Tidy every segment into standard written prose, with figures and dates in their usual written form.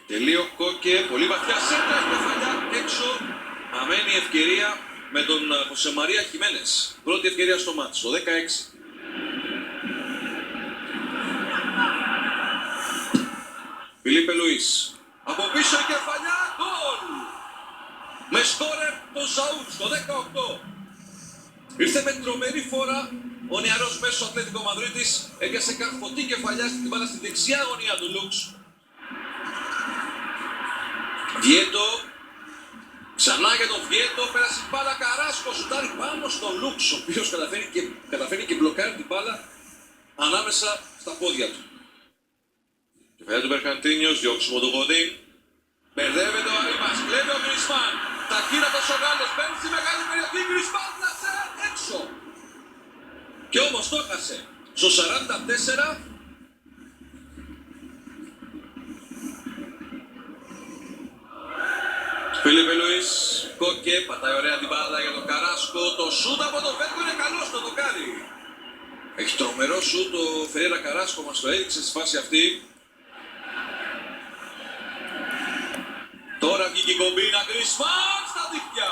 Τελείο Κόκε, πολύ βαθιά σέντρα, κεφαλιά έξω. Αμένη ευκαιρία με τον Χωσέ Μαρία Χιμένες. Πρώτη ευκαιρία στο μάτς, το 16. Φιλίπε Λουίς. Από πίσω η κεφαλιά, γκολ! Με σκόρερ τον Ζαούτ στο 18. Ήρθε με τρομερή φορά ο νεαρός μέσος του Ατλέτικο Μαδρίτης. Έπιασε καρφωτή κεφαλιά στην μπάλα στη δεξιά γωνία του Λουξ. Βιέτο. Ξανά για τον Βιέτο. Πέρασε η μπάλα Καράσκο. Σουτάρει πάνω στον Λουξ, ο οποίος καταφέρει και μπλοκάρει την μπάλα ανάμεσα στα πόδια του. Κεφαλιά του Μπερκαντίνιος, διώξιμο του Γοντίν. Μπερδεύεται ο Αρήμας, κλέβει ο Γκρισμάν. Ταχύτατος ο Γάλλος, μπαίνει στη μεγάλη περιοχή. Γκρισμάν πλάσε έξω. Και όμως το έχασε. Στο 44. Φίλιππε Λουίς, Κόκε, πατάει ωραία την μπάλα για τον Καράσκο. Το σούτ από τον Βέρκο είναι καλό στο δοκάρι. Έχει τρομερό σούτ ο Φερέιρα Καράσκο, μας το έδειξε στη φάση αυτή. Τώρα βγήκε η κομπίνα, Γκρισμάν στα δίχτυα.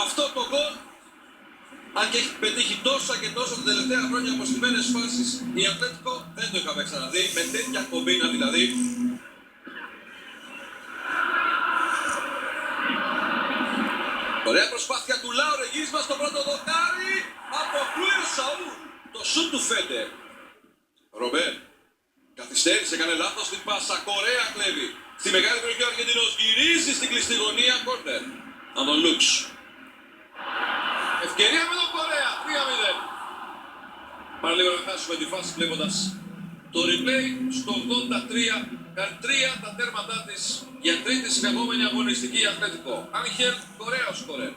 Αυτό το γκολ, αν και έχει πετύχει τόσα και τόσα τα τελευταία χρόνια από στημένες φάσεις, η Ατλέτικο δεν το είχαμε ξαναδεί, με τέτοια κομπίνα δηλαδή. Ωραία προσπάθεια του Λάουρε, γύρισμα στο πρώτο δοκάρι, αποκλούει ο Σαούλ, το σούτ του Φέντερ. Ρομπέρ, καθυστέρησε, έκανε λάθος στην πάσα, Κορέα κλέβει. Στη μεγάλη περιοχή ο Αργεντινός γυρίζει στην κλειστή γωνία, κόρνερ. Από τον Λουξ. Ευκαιρία με τον Κορέα, 3-0. Πάρα λίγο να χάσουμε τη φάση βλέποντας το replay στο 83. Κάνει 3 τα τέρματά της για τρίτη συνεχόμενη αγωνιστική Ατλέτικο. Άγχελ Κορέα ο σκορέρ.